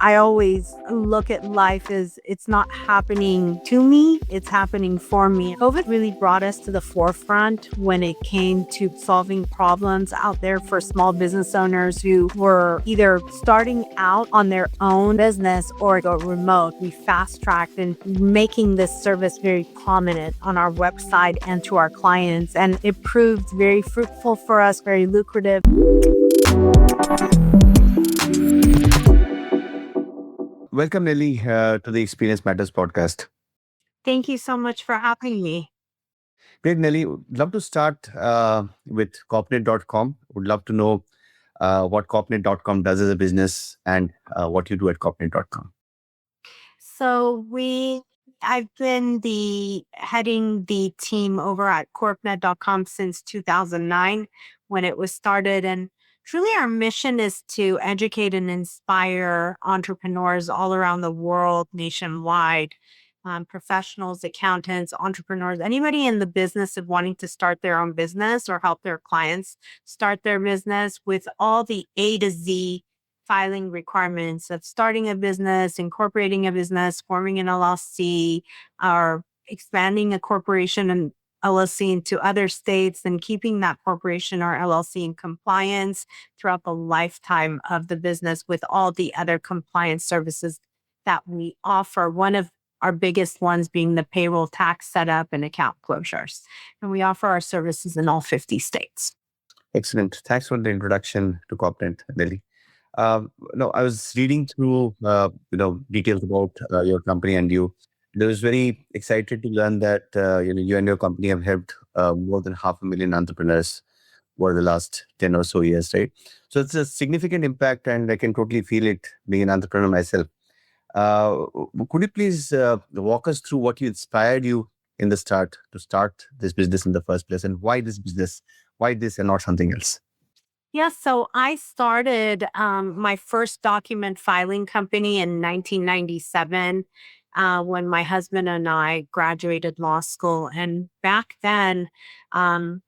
I always look at life as it's not happening to me, it's happening for me. COVID really brought us to the forefront when it came to solving problems out there for small business owners who were either starting out on their own business or go remote. We fast tracked in making this service very prominent on our website and to our clients, and it proved very fruitful for us, very lucrative. Welcome, Nellie, to the Experience Matters podcast. Thank you so much for having me. Great, Nellie. Would love to start with CorpNet.com. Would love to know what CorpNet.com does as a business and what you do at CorpNet.com. So I've been heading the team over at CorpNet.com since 2009 when it was started. And truly our mission is to educate and inspire entrepreneurs all around the world, nationwide, professionals, accountants, entrepreneurs, anybody in the business of wanting to start their own business or help their clients start their business with all the A to Z filing requirements of starting a business, incorporating a business, forming an LLC, or expanding a corporation and LLC into other states and keeping that corporation or LLC in compliance throughout the lifetime of the business with all the other compliance services that we offer. One of our biggest ones being the payroll tax setup and account closures. And we offer our services in all 50 states. Excellent. Thanks for the introduction to CorpNet, Nellie. No, I was reading through, details about your company and you. I was very excited to learn that you and your company have helped more than 500,000 entrepreneurs over the last 10 or so years, right? So it's a significant impact, and I can totally feel it being an entrepreneur myself. Uh, could you please walk us through what inspired you in the start to start this business in the first place, and why this business, why this and not something else? Yeah, so I started my first document filing company in 1997 when my husband and I graduated law school. And back then,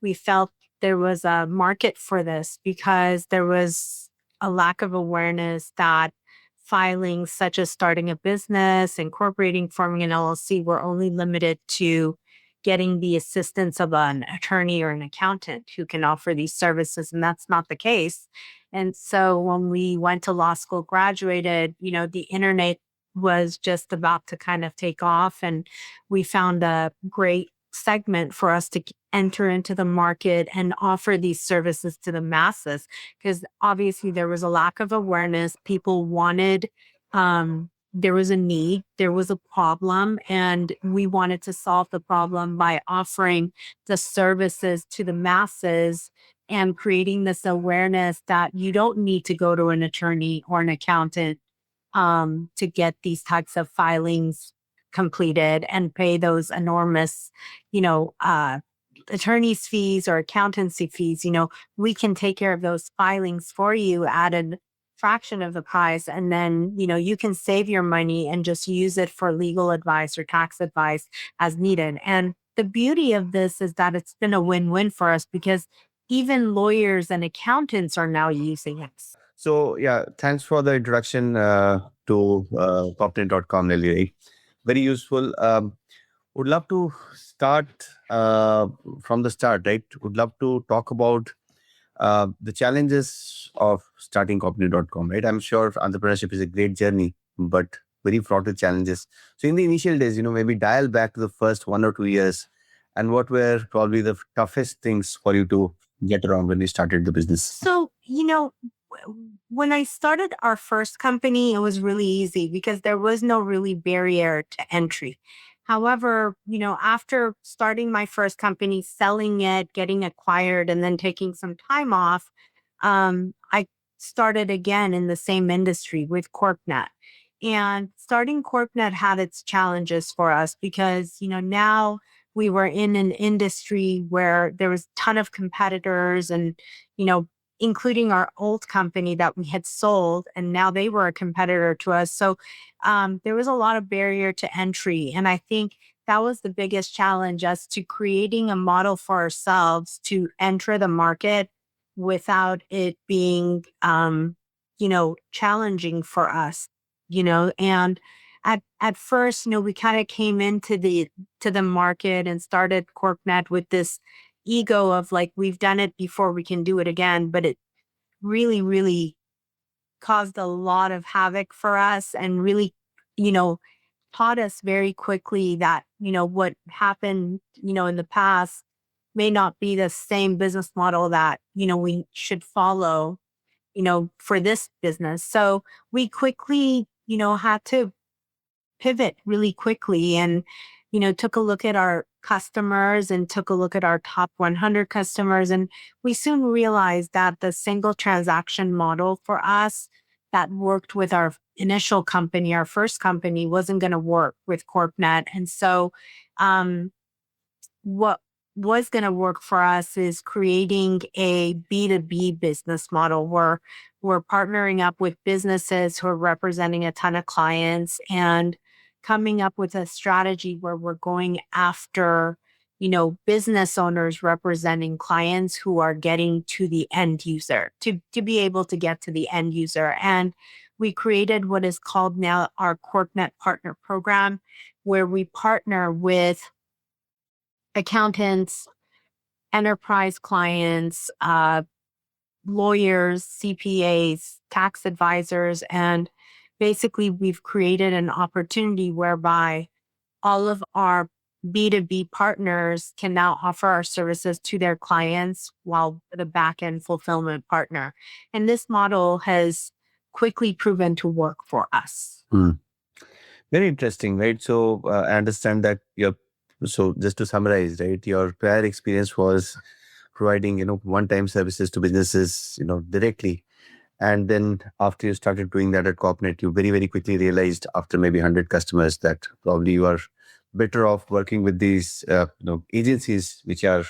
we felt there was a market for this because there was a lack of awareness that filings such as starting a business, incorporating, forming an LLC were only limited to getting the assistance of an attorney or an accountant who can offer these services. And that's not the case. And so when we went to law school, graduated, the internet was just about to kind of take off. And we found a great segment for us to enter into the market and offer these services to the masses because obviously there was a lack of awareness. People wanted there was a need, there was a problem, and we wanted to solve the problem by offering the services to the masses and creating this awareness that you don't need to go to an attorney or an accountant to get these types of filings completed and pay those enormous, you know, uh, attorney's fees or accountancy fees. We can take care of those filings for you at a fraction of the price. And then, you can save your money and just use it for legal advice or tax advice as needed. And the beauty of this is that it's been a win-win for us because even lawyers and accountants are now using it. So yeah, thanks for the introduction to CorpNet.com, Nellie. Right? Very useful. Would love to start from the start, right? Would love to talk about the challenges of starting CorpNet.com, right? I'm sure entrepreneurship is a great journey, but very fraught with challenges. So in the initial days, maybe dial back to the first 1 or 2 years and what were probably the toughest things for you to get around when you started the business? So, when I started our first company, it was really easy because there was no really barrier to entry. However, after starting my first company, selling it, getting acquired, and then taking some time off, I started again in the same industry with CorpNet. And starting CorpNet had its challenges for us because, now we were in an industry where there was a ton of competitors and, you know, including our old company that we had sold, and now they were a competitor to us. So there was a lot of barrier to entry. And I think that was the biggest challenge as to creating a model for ourselves to enter the market without it being, challenging for us. and at first, we kind of came into the market and started CorpNet with this ego of like, we've done it before, we can do it again. But it really, really caused a lot of havoc for us and really, you know, taught us very quickly that, what happened, in the past may not be the same business model that, we should follow, for this business. So we quickly, had to pivot really quickly and, took a look at our customers and took a look at our top 100 customers. And we soon realized that the single transaction model for us that worked with our initial company, our first company, wasn't going to work with CorpNet. And so, what was going to work for us is creating a B2B business model where we're partnering up with businesses who are representing a ton of clients and coming up with a strategy where we're going after, business owners representing clients who are getting to the end user to be able to get to the end user. And we created what is called now our CorpNet Partner Program, where we partner with accountants, enterprise clients, lawyers, CPAs, tax advisors. And basically, we've created an opportunity whereby all of our B2B partners can now offer our services to their clients while the back-end fulfillment partner. And this model has quickly proven to work for us. Very interesting, right? So I understand that so just to summarize, right, your prior experience was providing, one-time services to businesses, directly. And then after you started doing that at CorpNet, you very, very quickly realized after maybe 100 customers that probably you are better off working with these, agencies, which are,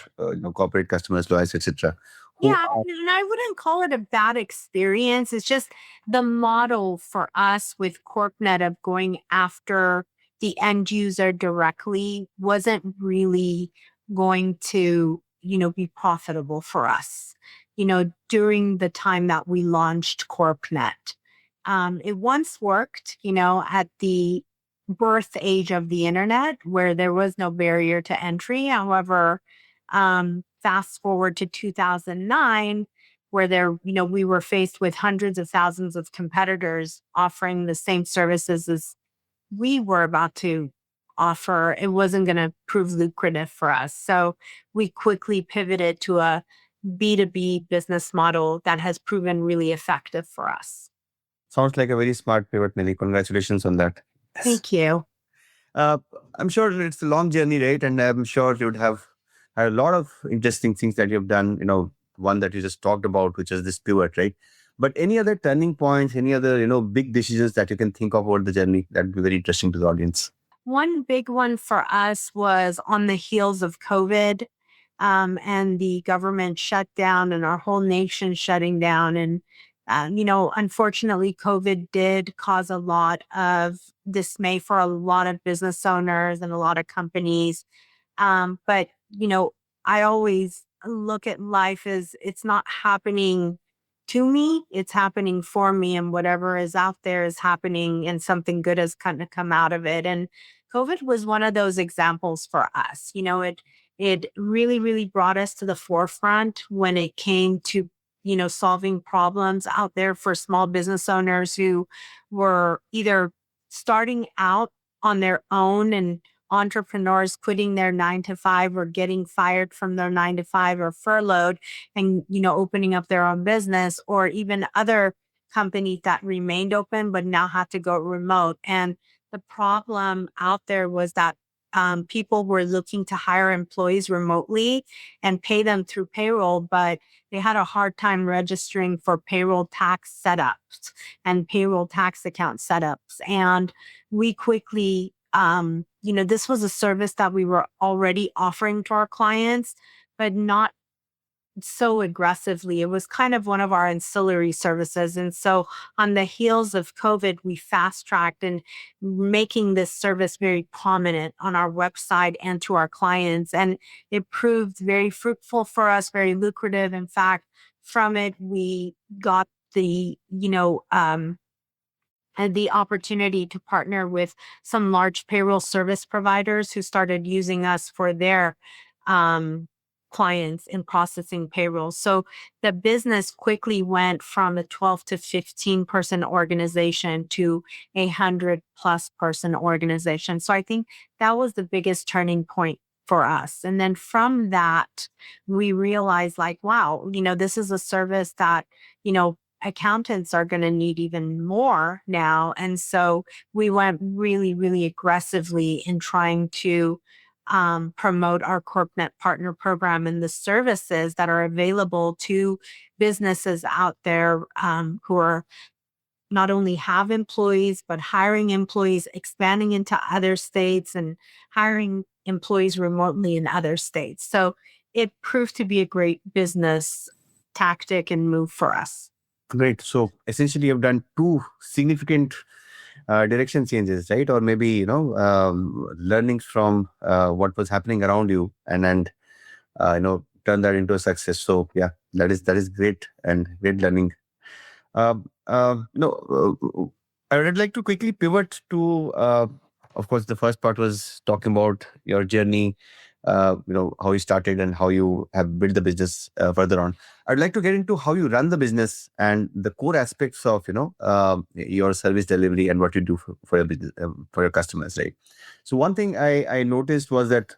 corporate customers, lawyers, etc. Who Yeah, are, and I wouldn't call it a bad experience. It's just the model for us with CorpNet of going after the end user directly wasn't really going to, be profitable for us, during the time that we launched CorpNet. It once worked, at the birth age of the internet where there was no barrier to entry. However, fast forward to 2009, where we were faced with hundreds of thousands of competitors offering the same services as we were about to offer. It wasn't going to prove lucrative for us. So we quickly pivoted to a B2B business model that has proven really effective for us. sounds like a very smart pivot, Nelly. Congratulations on that. Yes. Thank you. Uh, I'm sure it's a long journey, right? And I'm sure you would have had a lot of interesting things that you've done. One that you just talked about, which is this pivot, right? But any other turning points, any other, big decisions that you can think of over the journey that would be very interesting to the audience? One big one for us was on the heels of COVID, and the government shutdown and our whole nation shutting down. And, unfortunately, COVID did cause a lot of dismay for a lot of business owners and a lot of companies. But, I always look at life as it's not happening to me, it's happening for me. And whatever is out there is happening and something good has kind of come out of it. And COVID was one of those examples for us. It really, really brought us to the forefront when it came to, solving problems out there for small business owners who were either starting out on their own and entrepreneurs quitting their 9 to 5 or getting fired from their 9 to 5 or furloughed and, opening up their own business, or even other companies that remained open but now had to go remote. And the problem out there was that people were looking to hire employees remotely and pay them through payroll, but they had a hard time registering for payroll tax setups and payroll tax account setups. And we quickly, this was a service that we were already offering to our clients, but not so aggressively. It was kind of one of our ancillary services. And so on the heels of COVID, we fast tracked and making this service very prominent on our website and to our clients. And it proved very fruitful for us, very lucrative. In fact, from it, we got the, had the opportunity to partner with some large payroll service providers who started using us for their um, clients in processing payroll. So the business quickly went from a 12 to 15 person organization to 100+ person organization. So I think that was the biggest turning point for us. And then from that, we realized like, wow, this is a service that, accountants are going to need even more now. And so we went really, really aggressively in trying to promote our CorpNet partner program and the services that are available to businesses out there who are not only have employees, but hiring employees, expanding into other states and hiring employees remotely in other states. So it proved to be a great business tactic and move for us. Great. So essentially, you've done two significant direction changes, right? Or maybe learnings from what was happening around you, and turn that into a success. So yeah, that is great and great learning. Um, I would like to quickly pivot to, of course, the first part was talking about your journey, how you started and how you have built the business further on. I'd like to get into how you run the business and the core aspects of, your service delivery and what you do for your business, for your customers, right? So one thing I noticed was that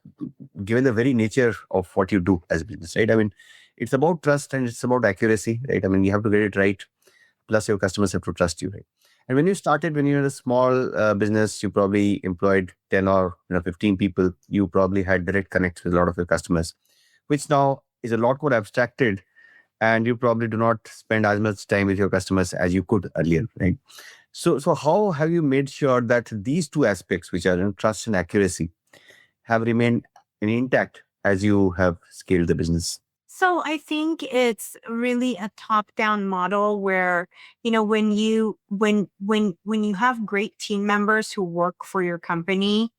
given the very nature of what you do as a business, right? I mean, it's about trust and it's about accuracy, right? I mean, you have to get it right. Plus, your customers have to trust you, right? And when you started, when you were a small business, you probably employed 10 or 15 people. You probably had direct connect with a lot of your customers, which now is a lot more abstracted, and you probably do not spend as much time with your customers as you could earlier, right? So how have you made sure that these two aspects, which are trust and accuracy, have remained intact as you have scaled the business? So I think it's really a top-down model where, when you have great team members who work for your company,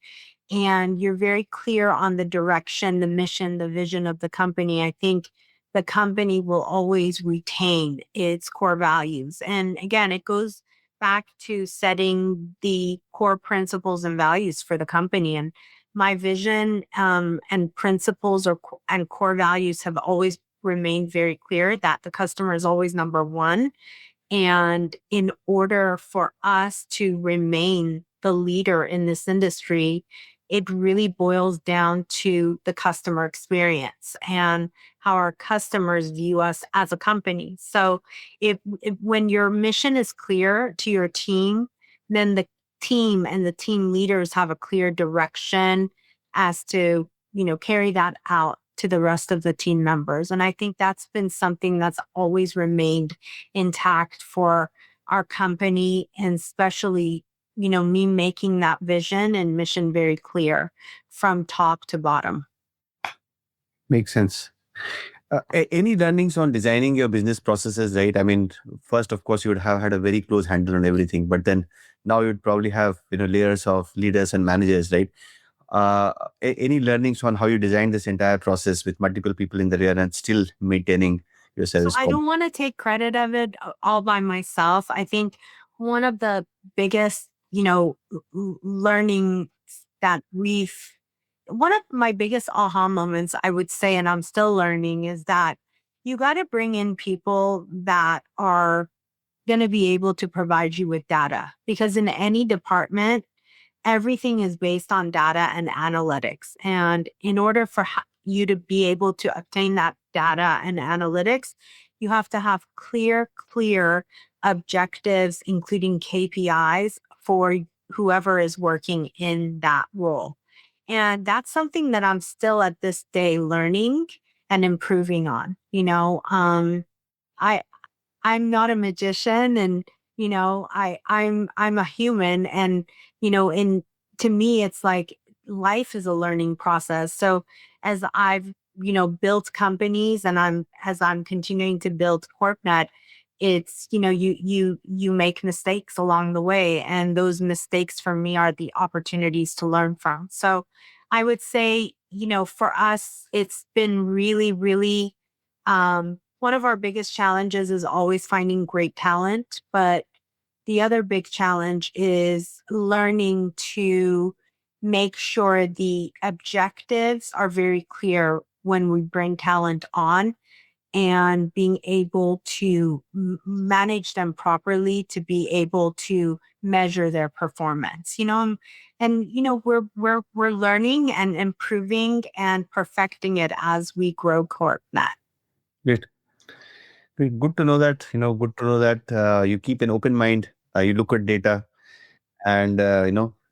and you're very clear on the direction, the mission, the vision of the company, I think the company will always retain its core values. And again, it goes back to setting the core principles and values for the company. And my vision and principles and core values have always remained very clear that the customer is always number one. And in order for us to remain the leader in this industry, it really boils down to the customer experience and how our customers view us as a company. So if when your mission is clear to your team, then the team and the team leaders have a clear direction as to, carry that out to the rest of the team members. And I think that's been something that's always remained intact for our company, and especially, me making that vision and mission very clear from top to bottom. Makes sense. Any learnings on designing your business processes, right? I mean, first, of course, you would have had a very close handle on everything, but then now you'd probably have, layers of leaders and managers, right? Any learnings on how you design this entire process with multiple people in the rear and still maintaining your So service? I don't want to take credit of it all by myself. I think one of the biggest, learning that one of my biggest aha moments, I would say, and I'm still learning, is that you got to bring in people that are going to be able to provide you with data, because in any department, everything is based on data and analytics. And in order for you to be able to obtain that data and analytics, you have to have clear objectives, including KPIs for whoever is working in that role. And that's something that I'm still at this day learning and improving on. I I'm not a magician, and I'm a human, and in to me it's like life is a learning process. So as I've built companies, and I'm continuing to build CorpNet, it's you make mistakes along the way, and those mistakes for me are the opportunities to learn from. So I would say, for us it's been really, really one of our biggest challenges is always finding great talent, but the other big challenge is learning to make sure the objectives are very clear when we bring talent on and being able to manage them properly to be able to measure their performance, we're learning and improving and perfecting it as we grow CorpNet. Great. Great. Good to know that, good to know that you keep an open mind, you look at data, and,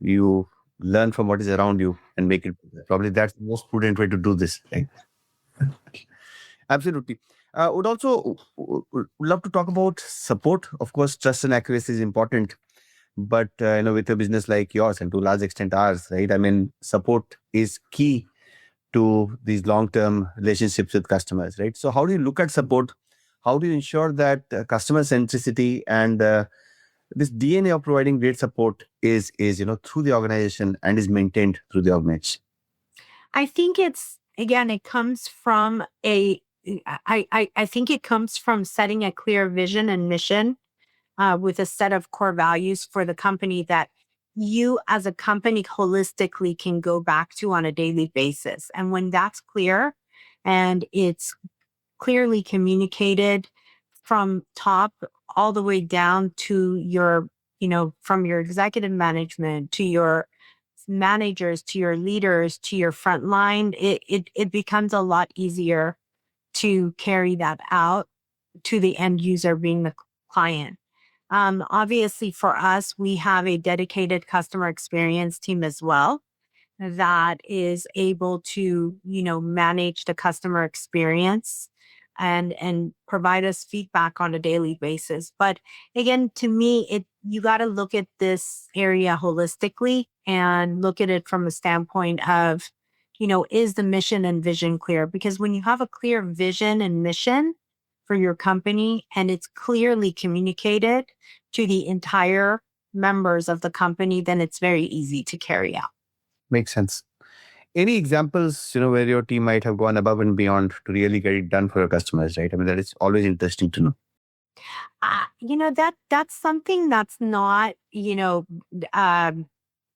you learn from what is around you and make it. Probably that's the most prudent way to do this. Right? Absolutely. Would also would love to talk about support. Of course, trust and accuracy is important, but with a business like yours and to a large extent ours, right? I mean, support is key to these long-term relationships with customers, right? So, how do you look at support? How do you ensure that customer centricity and this DNA of providing great support is through the organization and is maintained through the organization? I think it comes from I think it comes from setting a clear vision and mission with a set of core values for the company that you as a company holistically can go back to on a daily basis. And when that's clear and it's clearly communicated from top all the way down to from your executive management to your managers, to your leaders, to your front line, it becomes a lot easier to carry that out to the end user being the client. Obviously, for us, we have a dedicated customer experience team as well that is able to, manage the customer experience and provide us feedback on a daily basis. But again, to me, you got to look at this area holistically and look at it from a standpoint of, is the mission and vision clear? Because when you have a clear vision and mission for your company and it's clearly communicated to the entire members of the company, then it's very easy to carry out. Makes sense. Any examples, where your team might have gone above and beyond to really get it done for your customers, right? I mean, that is always interesting to know. That's something that's not,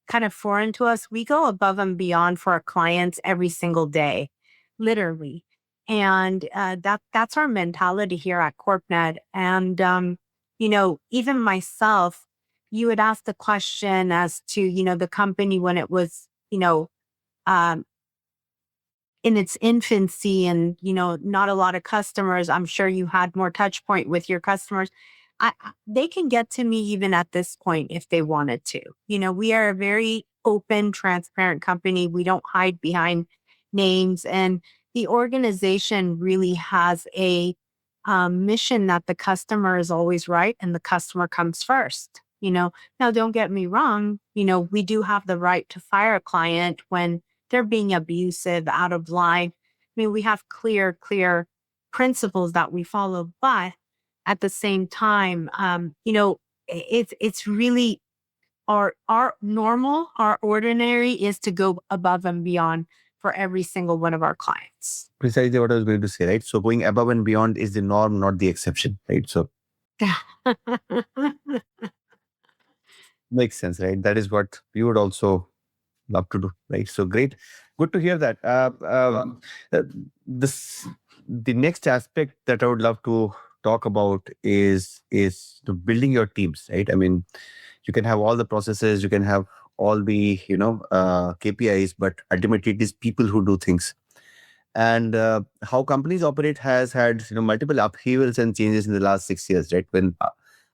kind of foreign to us. We go above and beyond for our clients every single day, literally. And that's our mentality here at CorpNet. And even myself, you would ask the question as to, the company when it was, um, in its infancy and not a lot of customers. I'm sure you had more touch point with your customers. They can get to me even at this point if they wanted to. We are a very open, transparent company. We don't hide behind names, and the organization really has a mission that the customer is always right and the customer comes first. Now don't get me wrong. We do have the right to fire a client when they're being abusive, out of line. I mean, we have clear principles that we follow, but at the same time, it's really our normal, our ordinary is to go above and beyond for every single one of our clients. Precisely what I was going to say, right? So going above and beyond is the norm, not the exception, right? So makes sense, right? That is what we would also love to do, right? So great, good to hear that. Uh, this the next aspect that I would love to talk about is to building your teams, right? I mean, you can have all the processes, you can have all the KPIs, but ultimately it is people who do things. And how companies operate has had multiple upheavals and changes in the last 6 years, right? When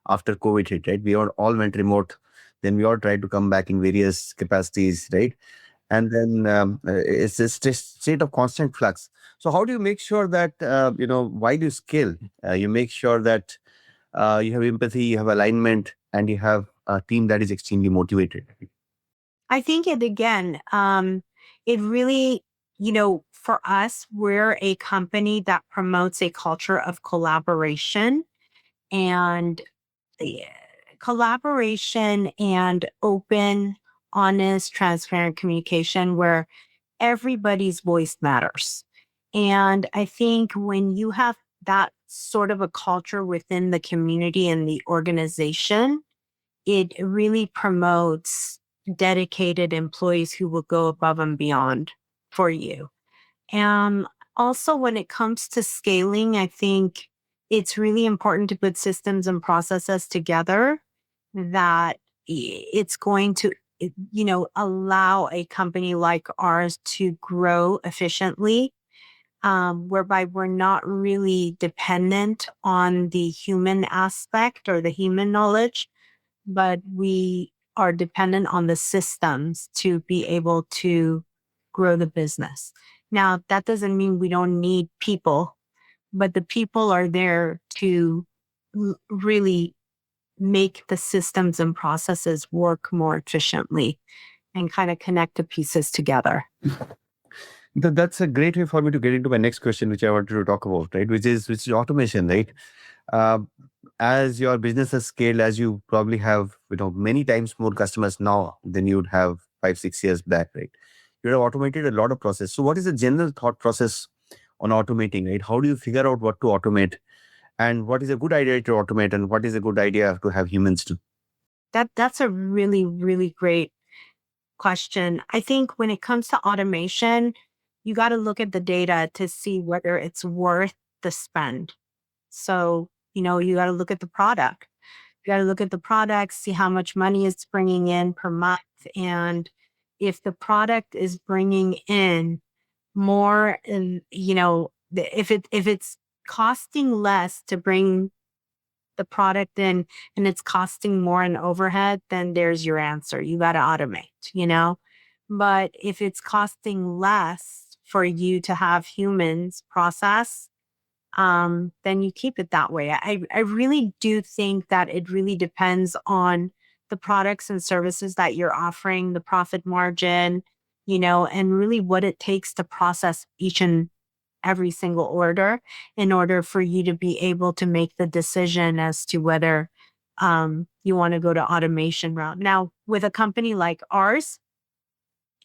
after COVID hit, right, we all went remote. Then we all tried to come back in various capacities, right? And then it's a state of constant flux. So how do you make sure that while you scale, you make sure that you have empathy, you have alignment, and you have a team that is extremely motivated? I think it really, for us, we're a company that promotes a culture of collaboration and eh, collaboration and open, honest, transparent communication where everybody's voice matters. And I think when you have that sort of a culture within the community and the organization, it really promotes dedicated employees who will go above and beyond for you. And also, when it comes to scaling, I think it's really important to put systems and processes together that it's going to, allow a company like ours to grow efficiently, whereby we're not really dependent on the human aspect or the human knowledge, but we are dependent on the systems to be able to grow the business. Now, that doesn't mean we don't need people, but the people are there to really make the systems and processes work more efficiently and kind of connect the pieces together. That's a great way for me to get into my next question, which I wanted to talk about, right? Which is automation, right? Uh, as your business has scaled, as you probably have, many times more customers now than you'd have 5, 6 years back, right? You have automated a lot of process. So, what is the general thought process on automating, right? How do you figure out what to automate, and what is a good idea to automate, and what is a good idea to have humans do? That's a really, really great question. I think when it comes to automation, you got to look at the data to see whether it's worth the spend. So, you got to look at the product. You got to look at the product, see how much money it's bringing in per month. And if the product is bringing in more, and, if it's costing less to bring the product in and it's costing more in overhead, then there's your answer. You got to automate. But if it's costing less for you to have humans process, then you keep it that way. I really do think that it really depends on the products and services that you're offering, the profit margin, and really what it takes to process each and every single order in order for you to be able to make the decision as to whether you want to go to automation route. Now, with a company like ours,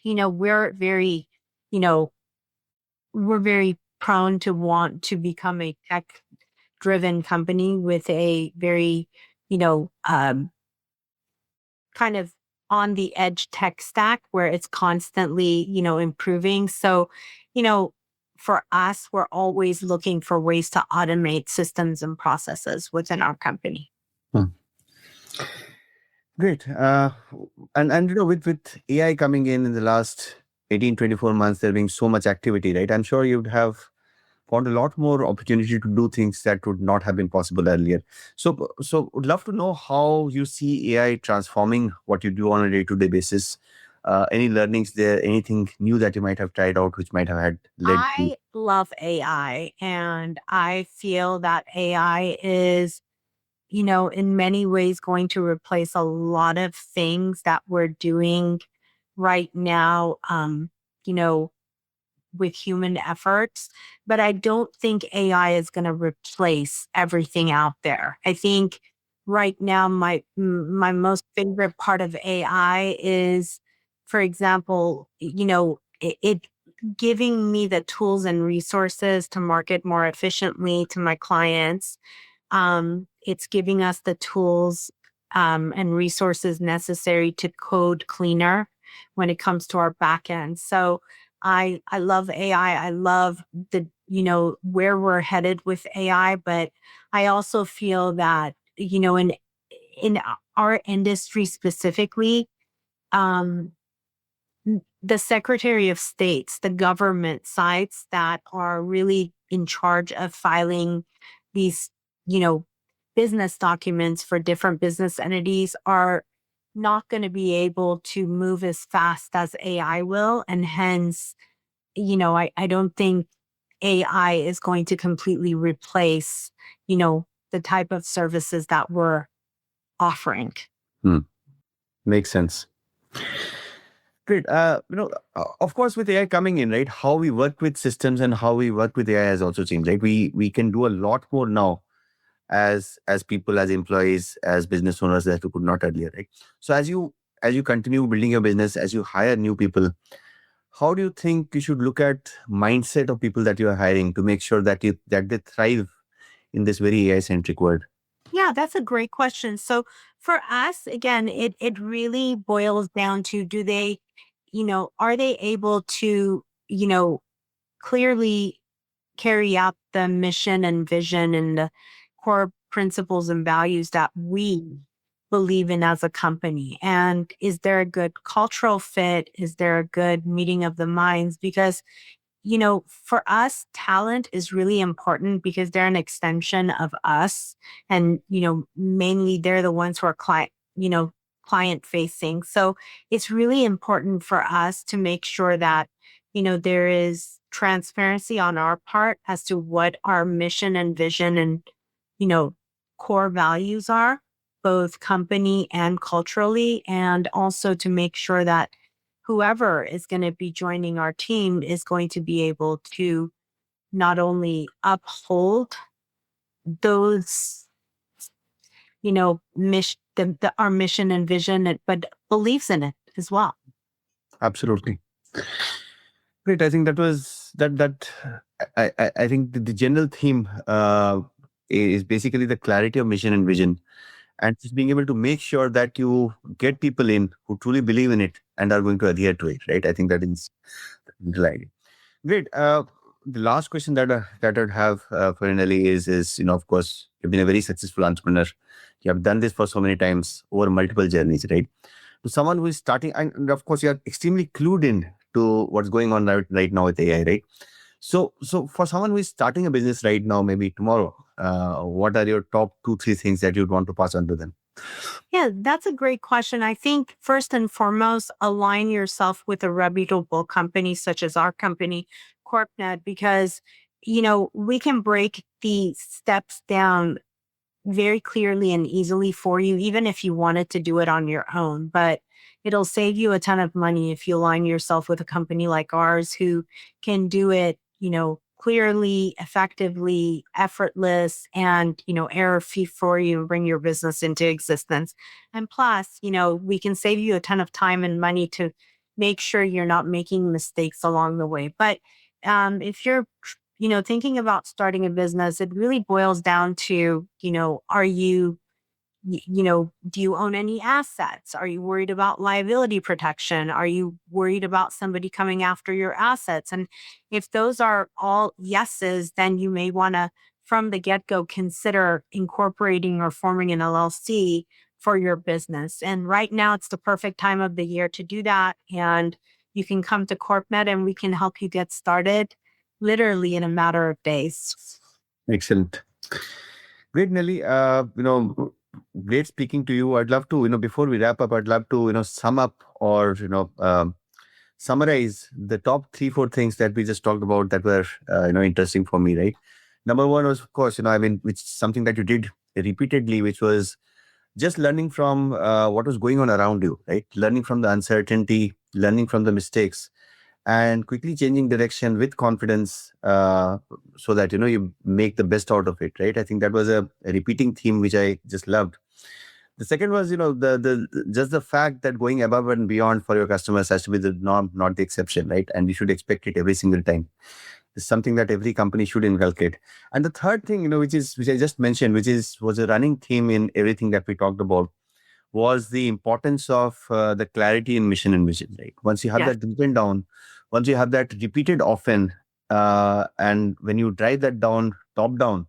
we're very, you know, we're very prone to want to become a tech driven company with a very, you know, um, kind of on the edge tech stack where it's constantly, improving. So, you know, for us, we're always looking for ways to automate systems and processes within our company. Hmm. Great. And with AI coming in the last 18, 24 months, there being so much activity, right? I'm sure you'd have found a lot more opportunity to do things that would not have been possible earlier. So would love to know how you see AI transforming what you do on a day-to-day basis. Any learnings there, anything new that you might have tried out, which might have had led to. I love AI, and I feel that AI is, in many ways going to replace a lot of things that we're doing right now, you know, with human efforts. But I don't think AI is going to replace everything out there. I think right now, my most favorite part of AI is, for example, it giving me the tools and resources to market more efficiently to my clients. It's giving us the tools and resources necessary to code cleaner when it comes to our back end. So I love AI. I love the, where we're headed with AI, but I also feel that, in our industry specifically, um, the Secretary of States, the government sites that are really in charge of filing these, you know, business documents for different business entities are not going to be able to move as fast as AI will. And hence, I don't think AI is going to completely replace, the type of services that we're offering. Hmm. Makes sense. Great. Of course, with AI coming in, right, how we work with systems and how we work with AI has also changed, right? We can do a lot more now as people, as employees, as business owners that we could not earlier, right? So as you continue building your business, as you hire new people, how do you think you should look at mindset of people that you are hiring to make sure that they thrive in this very AI centric world? Yeah, that's a great question. So for us, again, it really boils down to, do they, are they able to, clearly carry out the mission and vision and the core principles and values that we believe in as a company? And is there a good cultural fit? Is there a good meeting of the minds? Because for us, talent is really important because they're an extension of us. And, mainly they're the ones who are client facing. So it's really important for us to make sure that, there is transparency on our part as to what our mission and vision and, you know, core values are, both company and culturally. And also to make sure that whoever is going to be joining our team is going to be able to not only uphold those, our mission and vision, but believes in it as well. Absolutely. Great. I think that was that. I think the general theme is basically the clarity of mission and vision, and just being able to make sure that you get people in who truly believe in it and are going to adhere to it. Right. I think that is the idea. Great. The last question that I'd have for Nelly is of course you've been a very successful entrepreneur. You have done this for so many times over multiple journeys, right? To someone who is starting, and of course, you are extremely clued in to what's going on right now with AI, right? So for someone who is starting a business right now, maybe tomorrow, what are your top 2, 3 things that you'd want to pass on to them? Yeah, that's a great question. I think first and foremost, align yourself with a reputable company such as our company, CorpNet, because, we can break the steps down very clearly and easily for you, even if you wanted to do it on your own. But it'll save you a ton of money if you align yourself with a company like ours who can do it, clearly, effectively, effortless, and, error free for you and bring your business into existence. And plus, we can save you a ton of time and money to make sure you're not making mistakes along the way. But if you're thinking about starting a business, it really boils down to, are you, do you own any assets? Are you worried about liability protection? Are you worried about somebody coming after your assets? And if those are all yeses, then you may want to, from the get go, consider incorporating or forming an LLC for your business. And right now, it's the perfect time of the year to do that. And you can come to CorpNet and we can help you get started literally in a matter of days. Excellent. Great, Nelly. Great speaking to you. I'd love to, before we wrap up, I'd love to, sum up or, summarize the top 3, 4 things that we just talked about that were, interesting for me, right? Number one was, of course, which is something that you did repeatedly, which was just learning from what was going on around you, right? Learning from the uncertainty, learning from the mistakes, and quickly changing direction with confidence so that you make the best out of it, right? I think that was a repeating theme which I just loved. The second was the just the fact that going above and beyond for your customers has to be the norm, not the exception, right? And you should expect it every single time. It's something that every company should inculcate. And the third thing, which I just mentioned, was a running theme in everything that we talked about, was the importance of the clarity in mission and vision, right? Once you have Yeah. that written down, once you have that repeated often, and when you drive that down, top down,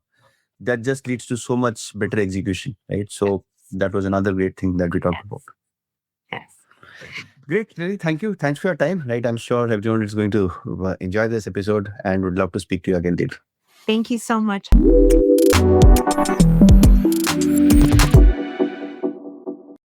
that just leads to so much better execution, right? So that was another great thing that we talked about. Yes. Great, really, thank you. Thanks for your time, right? I'm sure everyone is going to enjoy this episode and would love to speak to you again later. Thank you so much.